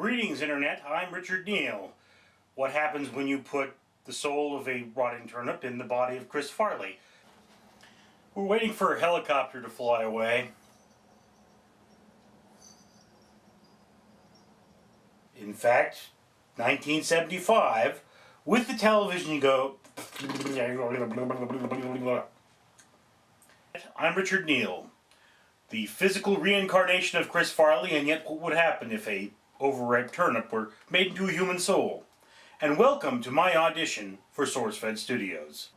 Greetings, Internet. I'm Richard Neal. What happens when you put the soul of a rotting turnip in the body of Chris Farley? We're waiting for a helicopter to fly away. In fact, 1975, with the television go... I'm Richard Neal, the physical reincarnation of Chris Farley, and yet what would happen if a overripe turnip were made into a human soul? And welcome to my audition for SourceFed Studios.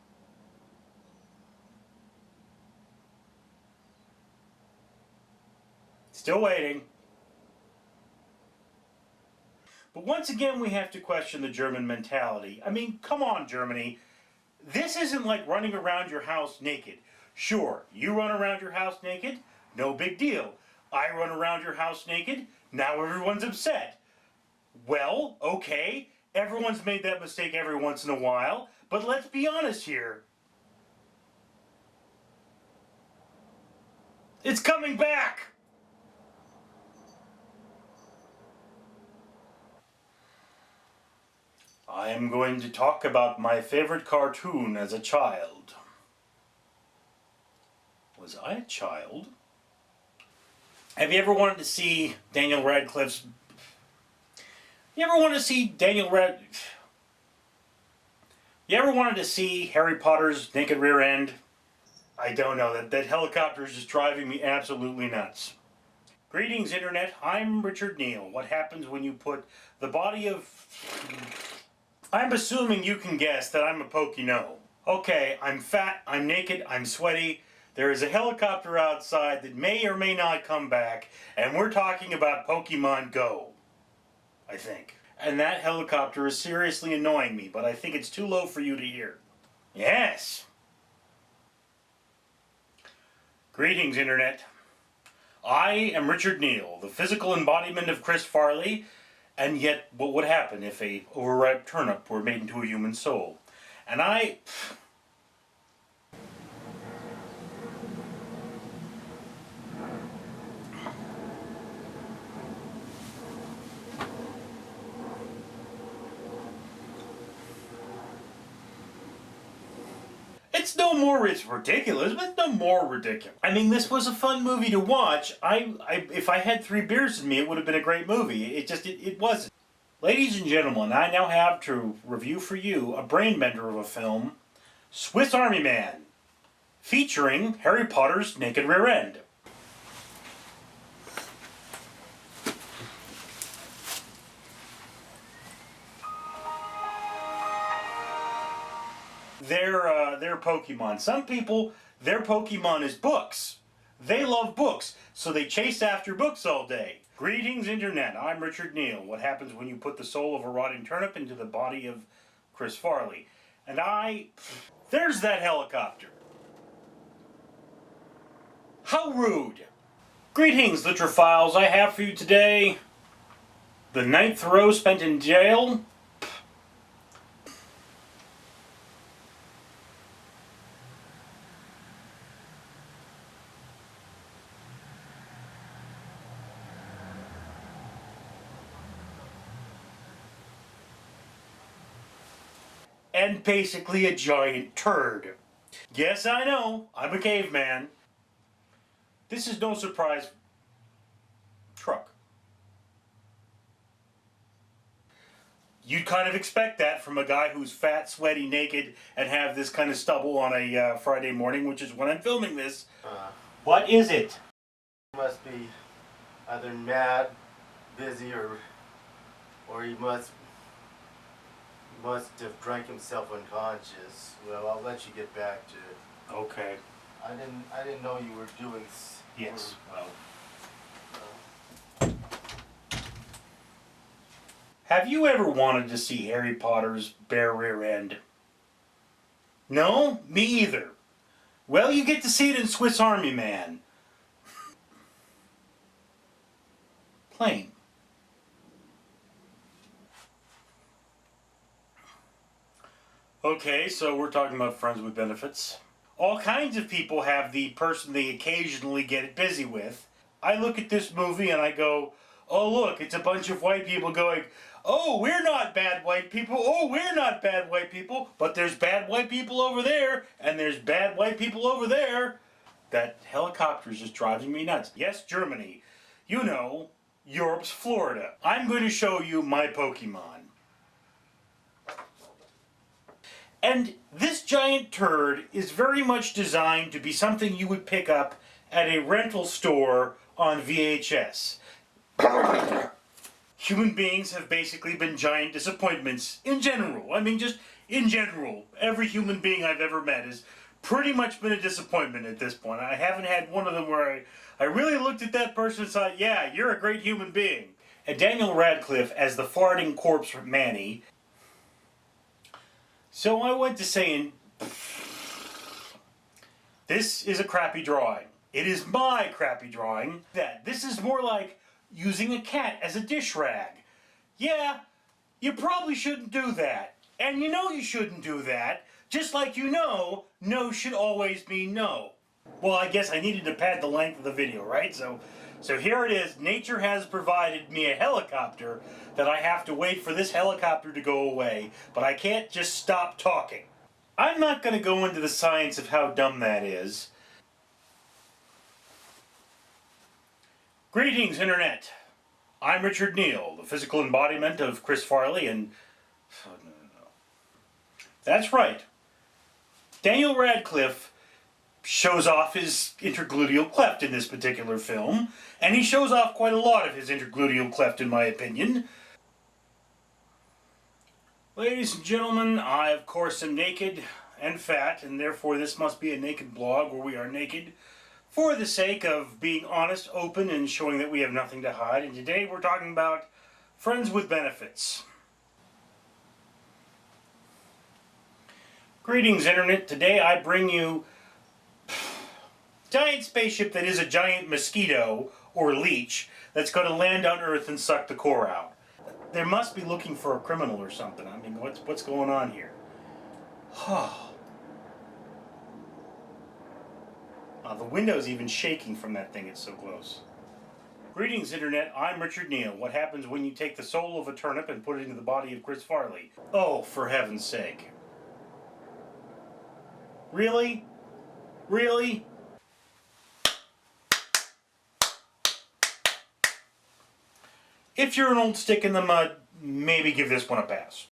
Still waiting. But once again we have to question the German mentality. I mean, come on, Germany. This isn't like running around your house naked. Sure, you run around your house naked, no big deal. I run around your house naked, now everyone's upset. Well, okay, everyone's made that mistake every once in a while, but let's be honest here. It's coming back! I am going to talk about my favorite cartoon as a child. Was I a child? Have you ever wanted to see Daniel Radcliffe's... You ever wanted to see Harry Potter's naked rear end? I don't know, that helicopter is just driving me absolutely nuts. Greetings, Internet. I'm Richard Neal. What happens when you put the body of... I'm assuming you can guess that I'm a Pokino. Okay, I'm fat, I'm naked, I'm sweaty. There is a helicopter outside that may or may not come back, and we're talking about Pokemon Go, I think. And that helicopter is seriously annoying me, but I think it's too low for you to hear. Yes! Greetings, Internet. I am Richard Neal, the physical embodiment of Chris Farley, and yet what would happen if a overripe turnip were made into a human soul? And it's ridiculous, but it's no more ridiculous. I mean, this was a fun movie to watch. If I had 3 beers in me, it would have been a great movie. It wasn't. Ladies and gentlemen, I now have to review for you a brainbender of a film, Swiss Army Man, featuring Harry Potter's naked rear end. They're Pokemon. Some people, their Pokemon is books. They love books, so they chase after books all day. Greetings, Internet. I'm Richard Neal. What happens when you put the soul of a rotting turnip into the body of Chris Farley? And there's that helicopter. How rude. Greetings, Litrophiles. I have for you today the 9th row spent in jail. And basically a giant turd. Yes, I know, I'm a caveman. This is no surprise. Truck. You'd kind of expect that from a guy who's fat, sweaty, naked, and have this kind of stubble on a Friday morning, which is when I'm filming this. What is it? He must be either mad, busy, or he must have drank himself unconscious. Well, I'll let you get back to it. Okay. I didn't know you were doing. Yes. Well. Have you ever wanted to see Harry Potter's bare rear end? No? Me either. Well, you get to see it in Swiss Army Man. Plain. Okay, so we're talking about friends with benefits. All kinds of people have the person they occasionally get busy with. I look at this movie and I go, oh look, it's a bunch of white people going, oh, we're not bad white people, oh, we're not bad white people, but there's bad white people over there, and there's bad white people over there. That helicopter is just driving me nuts. Yes, Germany. You know, Europe's Florida. I'm going to show you my Pokemon. And this giant turd is very much designed to be something you would pick up at a rental store on VHS. Human beings have basically been giant disappointments in general. I mean, just in general. Every human being I've ever met has pretty much been a disappointment at this point. I haven't had one of them where I really looked at that person and thought, yeah, you're a great human being. And Daniel Radcliffe as the farting corpse Manny. So I went to saying, this is a crappy drawing. It is my crappy drawing. This is more like using a cat as a dish rag. Yeah, you probably shouldn't do that. And you know you shouldn't do that, just like you know, no should always mean no. Well, I guess I needed to pad the length of the video, right? So here it is. Nature has provided me a helicopter that I have to wait for this helicopter to go away, but I can't just stop talking. I'm not going to go into the science of how dumb that is. Greetings, Internet. I'm Richard Neal, the physical embodiment of Chris Farley, and... Oh, no. That's right. Daniel Radcliffe shows off his intergluteal cleft in this particular film, and he shows off quite a lot of his intergluteal cleft, in my opinion. Ladies and gentlemen, I of course am naked and fat, and therefore this must be a naked blog where we are naked for the sake of being honest, open, and showing that we have nothing to hide. And today we're talking about friends with benefits. Greetings, Internet. Today I bring you a giant spaceship that is a giant mosquito or leech that's going to land on Earth and suck the core out. They must be looking for a criminal or something. I mean, what's going on here? The window's even shaking from that thing. It's so close. Greetings, Internet. I'm Richard Neal. What happens when you take the soul of a turnip and put it into the body of Chris Farley? Oh, for heaven's sake. Really? Really? If you're an old stick in the mud, maybe give this one a pass.